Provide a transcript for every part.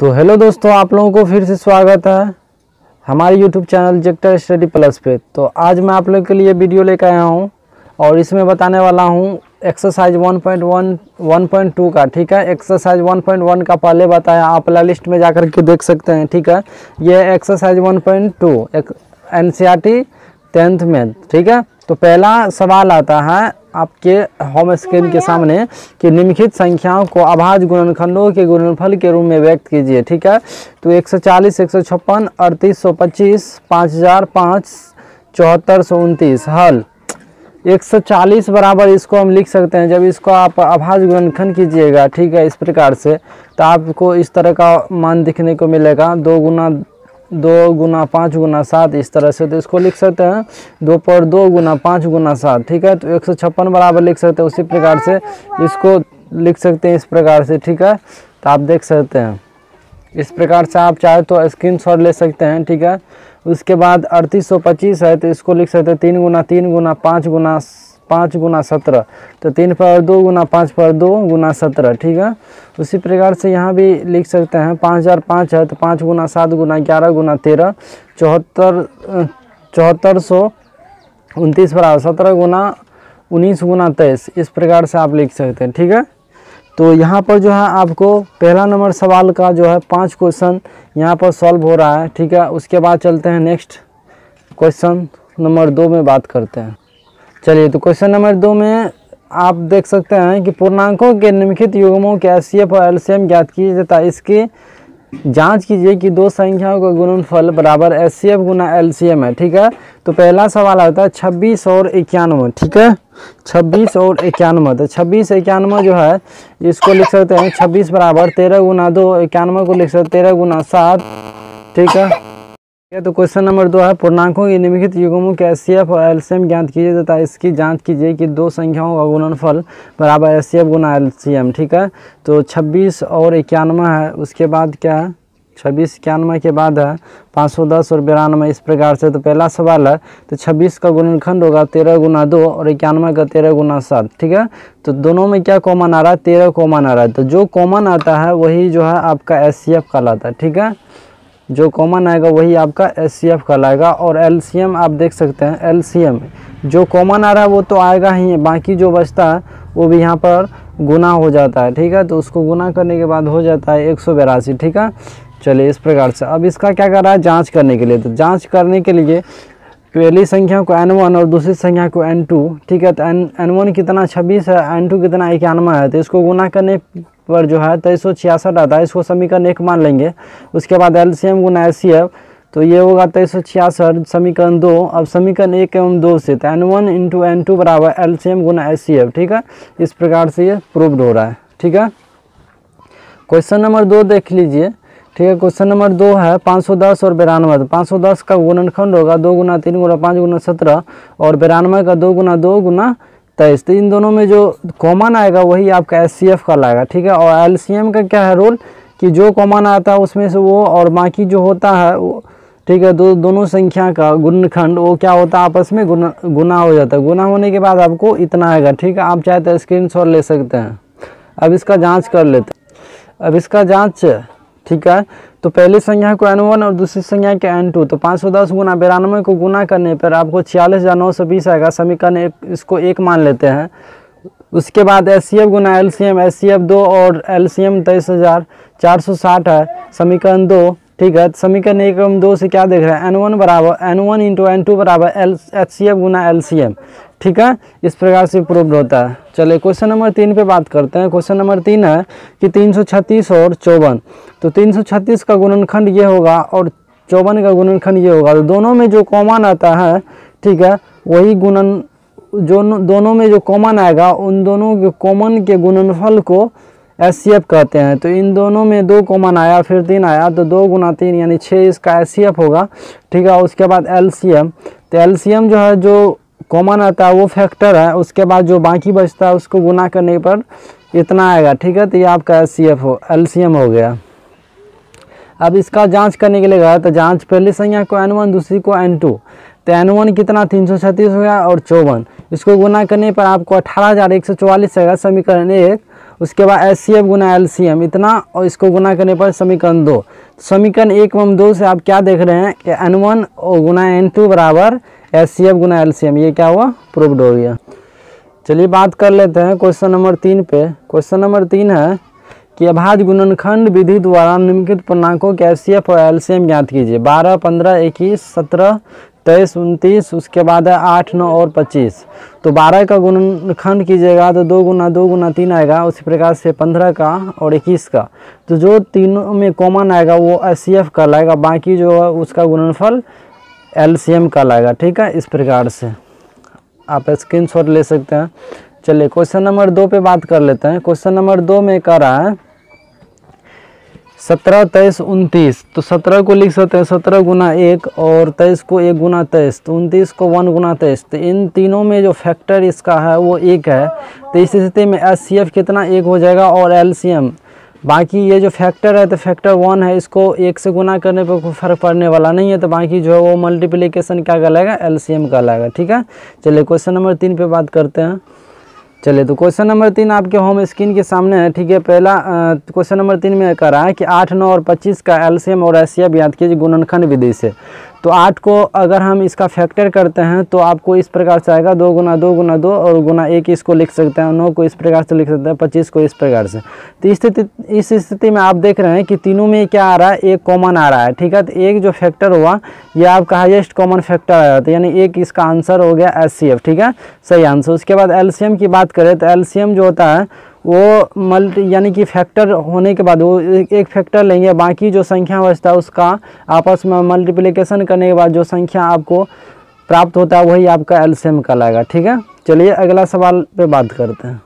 तो हेलो दोस्तों, आप लोगों को फिर से स्वागत है हमारे यूट्यूब चैनल जेक्टर स्टडी प्लस पे। तो आज मैं आप लोगों के लिए वीडियो लेकर आया हूँ और इसमें बताने वाला हूँ एक्सरसाइज 1.1 1.2 का। ठीक है, एक्सरसाइज 1.1 का पहले बताया, आप प्ले लिस्ट में जाकर के देख सकते हैं। ठीक है, ये एक्सरसाइज 1.2 एनसीईआरटी 10th में। ठीक है, तो पहला सवाल आता है आपके होम स्क्रीन के सामने कि निम्नलिखित संख्याओं को अभाज्य गुणनखंडों के गुणनफल के रूप में व्यक्त कीजिए। ठीक है, तो 140, 156, 3825, 5005, 7429। हल 140 बराबर इसको हम लिख सकते हैं। जब इसको आप अभाज्य गुणनखंड कीजिएगा, ठीक है, इस प्रकार से, तो आपको इस तरह का मान दिखने को मिलेगा, 2 गुना 5 गुना 7, इस तरह से। तो इसको लिख सकते हैं 2 पर 2 गुना 5 गुना 7। ठीक है, तो 156 बराबर लिख सकते हैं। उसी प्रकार से इसको लिख सकते हैं इस प्रकार से। ठीक है, तो आप देख सकते हैं इस प्रकार से, आप चाहे तो स्क्रीनशॉट ले सकते हैं। ठीक है, उसके बाद 3825 है, तो इसको लिख सकते हैं 3 गुना 3 गुना 5 गुना 17। तो 3 पर 2 गुना 5 पर 2 गुना 17। ठीक है, उसी प्रकार से यहाँ भी लिख सकते हैं 5005 है, तो 5 गुना 7 गुना 11 गुना 13, 7429 बराबर 17 गुना 19 गुना 23। इस प्रकार से आप लिख सकते हैं। ठीक है, तो यहाँ पर जो है आपको पहला नंबर सवाल का जो है 5 क्वेश्चन यहाँ पर सॉल्व हो रहा है। ठीक है, उसके बाद चलते हैं नेक्स्ट क्वेश्चन नंबर 2 में बात करते हैं। चलिए, तो क्वेश्चन नंबर 2 में आप देख सकते हैं कि पूर्णांकों के निम्नलिखित युग्मों के एचसीएफ और एलसीएम ज्ञात कीजिए तथा इसकी जांच कीजिए कि दो संख्याओं का गुणनफल बराबर एचसीएफ गुना एलसीएम है। ठीक है, तो पहला सवाल आता है 26 और 91। ठीक है, 26 और 91। तो 26 91 जो है इसको लिख सकते हैं 26 बराबर 13 गुना 2, 91 को लिख सकते हैं 13 गुना 7। ठीक है, तो क्वेश्चन नंबर 2 है पूर्णांकों के निम्नलिखित युग्मों के एचसीएफ और एलसीएम ज्ञात कीजिए तथा इसकी जांच कीजिए कि दो संख्याओं का गुणनफल बराबर एचसीएफ गुना एलसीएम। ठीक है, तो 26 और 91 है, उसके बाद क्या है 26 91 के बाद है 510 और 92। इस प्रकार से तो पहला सवाल है, तो 26 का गुणनखंड होगा 13 गुना 2 और 91 का 13 गुना 7। ठीक है, तो दोनों में क्या कॉमन आ रहा है, 13 कॉमन आ रहा है। तो जो कॉमन आता है वही जो है आपका एचसीएफ कहलाता है। ठीक है, जो कॉमन आएगा वही आपका एचसीएफ कहलाएगा। और एलसीएम आप देख सकते हैं, एलसीएम जो कॉमन आ रहा है वो तो आएगा ही, बाकी जो बचता है वो भी यहाँ पर गुना हो जाता है। ठीक है, तो उसको गुना करने के बाद हो जाता है 182। ठीक है, चलिए इस प्रकार से। अब इसका क्या कर रहा है, जांच करने के लिए। तो जांच करने के लिए पहली संख्या को n1 और दूसरी संख्या को n2। ठीक है, तो n1 कितना 26 है, n2 कितना 91 है, तो इसको गुना करने पर जो है 2366 आता है। इसको समीकरण 1 मान लेंगे। उसके बाद एलसीएम गुना एचसीएफ, तो ये होगा 2366 समीकरण 2। अब समीकरण 1 एवं 2 से, तो n1 इंटू n2 बराबर एलसीएम गुना एचसीएफ। ठीक है, इस प्रकार से ये प्रूव्ड हो रहा है। ठीक है, क्वेश्चन नंबर 2 देख लीजिए। ठीक है, क्वेश्चन नंबर 2 है 510 और 92। तो 510 का गुणनखंड होगा 2 गुना 3 गुना 5 गुना 17 और 92 का 2 गुना 2 गुना 23। तो इन दोनों में जो कॉमन आएगा वही आपका एचसीएफ कहलाएगा। ठीक है, और एलसीएम का क्या है रोल कि जो कॉमन आता है उसमें से वो और बाकी जो होता है वो, ठीक है, दोनों संख्या का गुणनखंड वो क्या होता है, आपस में गुना हो जाता है। गुना होने के बाद आपको इतना आएगा। ठीक है, आप चाहे तो स्क्रीनशॉट ले सकते हैं। अब इसका जाँच कर लेते हैं। अब इसका जाँच, ठीक है, तो पहली संख्या को n1 और दूसरी संख्या के n2। तो 510 गुना 92 को गुना करने पर आपको 46,920 आएगा। समीकरण इसको 1 मान लेते हैं। उसके बाद एचसीएफ गुना एलसीएम, एचसीएफ 2 और एलसीएम 23,460 है, समीकरण 2। ठीक है, समीकरण 1 एवं 2 से क्या देख रहे हैं, n1 बराबर n1 इंटू n2 बराबर एचसीएफ गुना एलसीएम। ठीक है, इस प्रकार से प्रूव्ड होता है। चलिए क्वेश्चन नंबर 3 पे बात करते हैं। क्वेश्चन नंबर 3 है कि 336 और 54। तो 336 का गुणनखंड ये होगा और 54 का गुणनखंड ये होगा। तो दोनों में जो कॉमन आता है, ठीक है, वही गुणन, जो दोनों में जो कॉमन आएगा उन दोनों के कॉमन के गुणनफल को एचसीएफ कहते हैं। तो इन दोनों में 2 कॉमन आया, फिर 3 आया, तो 2 गुना 3 यानी 6 इसका एचसीएफ होगा। ठीक है, उसके बाद एलसीएम, तो एलसीएम जो है जो कॉमन आता है वो फैक्टर है, उसके बाद जो बाकी बचता है उसको गुना करने पर इतना आएगा। ठीक है, तो ये आपका एलसीएम हो गया। अब इसका जांच करने के लिए गया, तो जांच पहली संख्या को n1 दूसरी को n2। तो n1 कितना 336 हो गया और 54, इसको गुना करने पर आपको 18,144 आएगा, समीकरण 1। उसके बाद HCF गुना LCM इतना, और इसको गुना करने पर समीकरण 2। समीकरण 1 एवं 2 से आप क्या देख रहे हैं कि N1 गुना N2 बराबर HCF गुना LCM, ये क्या हुआ, प्रूव्ड हो गया। चलिए बात कर लेते हैं क्वेश्चन नंबर 3 पे। क्वेश्चन नंबर 3 है कि अभाज्य गुणनखंड विधि द्वारा निम्नलिखित पूर्णांकों के HCF और LCM ज्ञात कीजिए। 12, 15, 21, 17, 23, 29, उसके बाद है 8, 9 और 25। तो 12 का गुणनखंड कीजिएगा तो 2 गुना 2 गुना 3 आएगा, उसी प्रकार से 15 का और 21 का। तो जो तीनों में कॉमन आएगा वो HCF कहलाएगा, बाकी जो है उसका गुणनफल LCM कहलाएगा। ठीक है, इस प्रकार से आप स्क्रीनशॉट ले सकते हैं। चलिए क्वेश्चन नंबर 2 पे बात कर लेते हैं। क्वेश्चन नंबर 2 में कह रहा है 17, 23, 29। तो 17 को लिख सकते हैं 17 गुना 1 और 23 को 1 गुना 23, तो 29 को 1 गुना 23। तो इन तीनों में जो फैक्टर इसका है वो 1 है। तो इस स्थिति में HCF कितना 1 हो जाएगा और LCM, बाकी ये जो फैक्टर है तो फैक्टर 1 है, इसको 1 से गुना करने पर कोई फर्क पड़ने वाला नहीं है। तो बाकी जो है वो मल्टीप्लिकेशन क्या कहलाएगा, LCM कहलाएगा। ठीक है, चलिए क्वेश्चन नंबर 3 पे बात करते हैं। चलिए तो क्वेश्चन नंबर 3 आपके होम स्क्रीन के सामने है। ठीक है, पहला क्वेश्चन नंबर 3 में कह रहा है कि 8, 9 और 25 का LCM और HCF ज्ञात कीजिए गुणनखंड विधि से। तो 8 को अगर हम इसका फैक्टर करते हैं तो आपको इस प्रकार से आएगा 2 गुना 2 गुना 2 और गुना 1 इसको लिख सकते हैं, 9 को इस प्रकार से लिख सकते हैं, 25 को इस प्रकार से। तो इस स्थिति में आप देख रहे हैं कि तीनों में क्या आ रहा है, एक कॉमन आ रहा है। ठीक है, तो एक जो फैक्टर हुआ ये आपका हाईएस्ट कॉमन फैक्टर आया, तो यानी एक इसका आंसर हो गया HCF। ठीक है, सही आंसर। उसके बाद LCM की बात करें तो LCM जो होता है वो यानी कि फैक्टर होने के बाद वो एक फैक्टर लेंगे, बाकी जो संख्या बचता है उसका आपस में मल्टीप्लिकेशन करने के बाद जो संख्या आपको प्राप्त होता है वही आपका LCM कहलाएगा। ठीक है, चलिए अगला सवाल पे बात करते हैं।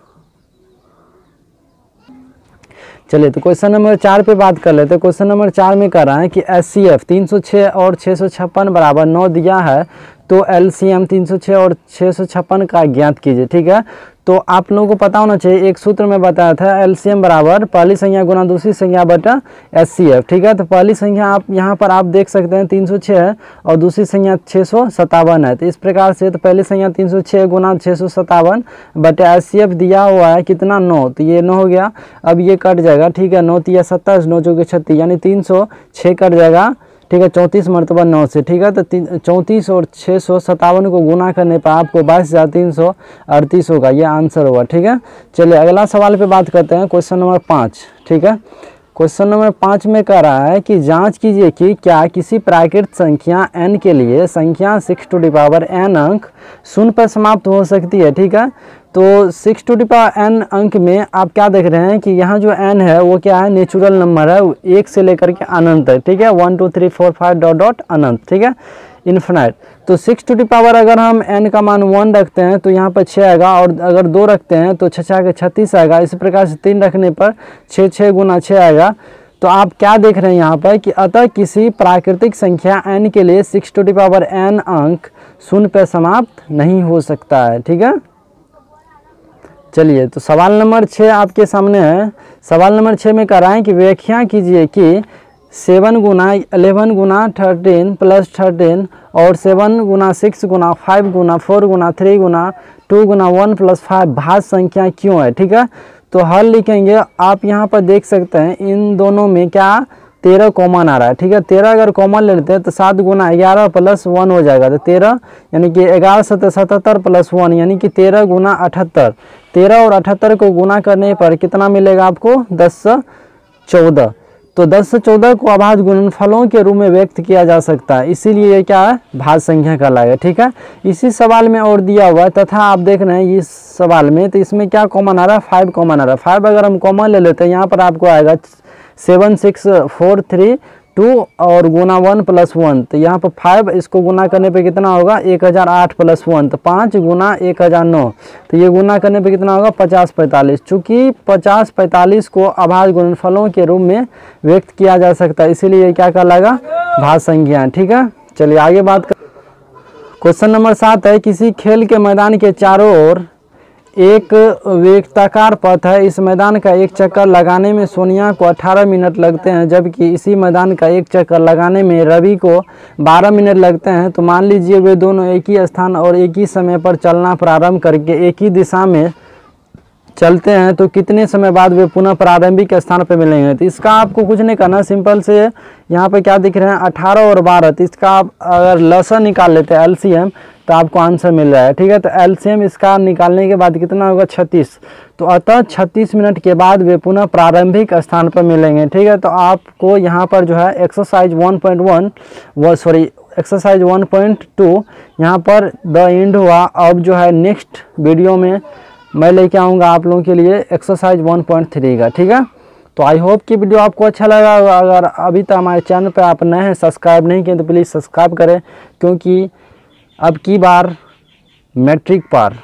चलिए तो क्वेश्चन नंबर 4 पे बात कर लेते हैं। क्वेश्चन नंबर 4 में कह रहा है कि HCF 306 और 656 बराबर 9 दिया है, तो LCM 306 और 656 का ज्ञात कीजिए। ठीक है, तो आप लोगों को पता होना चाहिए, एक सूत्र में बताया था LCM बराबर पहली संख्या गुना दूसरी संख्या बटा HCF। ठीक है, तो पहली संख्या आप यहाँ पर आप देख सकते हैं 306 है और दूसरी संख्या 657 है। तो इस प्रकार से तो पहली संख्या 306 गुना 657 बटा HCF दिया हुआ है कितना, 9। तो ये 9 हो गया, अब ये कट जाएगा। ठीक है, 9 तिया 27, 9 चौके 36, यानी 306 कट जाएगा। ठीक है, 34 मरतबा 9 से। ठीक है, तो 34 और 657 को गुना करने पर आपको 22,338 होगा, ये आंसर होगा। ठीक है, चलिए अगला सवाल पे बात करते हैं। Question number 5। ठीक है, क्वेश्चन नंबर 5 में कह रहा है कि जांच कीजिए कि क्या किसी प्राकृत संख्या n के लिए संख्या 6n अंक 0 पर समाप्त हो सकती है। ठीक है, तो 6n अंक में आप क्या देख रहे हैं कि यहाँ जो n है वो क्या है, नेचुरल नंबर है, 1 से लेकर के अनंत तक। ठीक है, 1 2 3 4 5 डॉट डॉट अनंत। ठीक है, इन्फिनाइट। तो 6 अगर हम n का मान 1 रखते हैं तो यहाँ पर 6 आएगा, और अगर 2 रखते हैं तो 6 के 36 आएगा। इसी प्रकार से 3 रखने पर 6 गुना 6 आएगा। तो आप क्या देख रहे हैं यहाँ पर कि अतः किसी प्राकृतिक संख्या n के लिए 6n अंक 0 पर समाप्त नहीं हो सकता है। ठीक है, चलिए तो सवाल नंबर 6 आपके सामने है। सवाल नंबर 6 में कह रहा है कि व्याख्या कीजिए कि 7 गुना 11 गुना 13 प्लस 13 और 7 गुना 6 गुना 5 गुना 4 गुना 3 गुना 2 गुना 1 प्लस 5 भाज्य संख्या क्यों है। ठीक है, तो हल लिखेंगे। आप यहाँ पर देख सकते हैं इन दोनों में क्या 13 कॉमन आ रहा है। ठीक है, 13 अगर कॉमन ले लेते हैं तो 7 गुना 11 प्लस 1 हो जाएगा, तो 13 यानी कि 11 77 प्लस 1 यानी कि 13 गुना 78। 13 और 78 को गुना करने पर कितना मिलेगा आपको, 10 से 14। तो 10 से 14 को अभाज्य गुणनफलों के रूप में व्यक्त किया जा सकता है, इसीलिए ये क्या है, भाज्य संख्या कहलाएगा। ठीक है, इसी सवाल में और दिया हुआ है तथा आप देख रहे हैं इस सवाल में, तो इसमें क्या कॉमन आ रहा है, 5 कॉमन आ रहा है। 5 अगर हम कॉमन ले लेते हैं यहाँ पर आपको आएगा 7 6 4 3 2 और गुना 1 प्लस 1। तो यहाँ पर 5 इसको गुना करने पे कितना होगा, 1008 प्लस 1, तो 5 गुना 1009। तो ये गुना करने पे कितना होगा, 50 45। चूँकि 50 45 को अभाज्य गुणनफलों के रूप में व्यक्त किया जा सकता है, इसीलिए ये क्या कहलाएगा, भाज्य संख्या। ठीक है, चलिए आगे बात कर। क्वेश्चन नंबर 7 है, किसी खेल के मैदान के चारों ओर एक वृत्ताकार पथ है। इस मैदान का एक चक्कर लगाने में सोनिया को 18 मिनट लगते हैं, जबकि इसी मैदान का एक चक्कर लगाने में रवि को 12 मिनट लगते हैं। तो मान लीजिए वे दोनों एक ही स्थान और एक ही समय पर चलना प्रारंभ करके एक ही दिशा में चलते हैं तो कितने समय बाद वे पुनः प्रारंभिक स्थान पर मिलेंगे। तो इसका आपको कुछ नहीं करना, सिंपल से यहाँ पे क्या दिख रहे हैं 18 और 12, तो इसका आप अगर लसन निकाल लेते हैं एलसीएम तो आपको आंसर मिल रहा है। ठीक है, तो एलसीएम इसका निकालने के बाद कितना होगा 36, तो अतः 36 मिनट के बाद वे पुनः प्रारंभिक स्थान पर मिलेंगे। ठीक है, तो आपको यहाँ पर जो है एक्सरसाइज 1.2 यहाँ पर द एंड हुआ। अब जो है नेक्स्ट वीडियो में मैं लेके आऊँगा आप लोगों के लिए एक्सरसाइज 1.3 का। ठीक है, तो आई होप कि वीडियो आपको अच्छा लगा। अगर अभी तक हमारे चैनल पर आप नए हैं, सब्सक्राइब नहीं किए तो प्लीज़ सब्सक्राइब करें, क्योंकि अब की बार मैट्रिक पार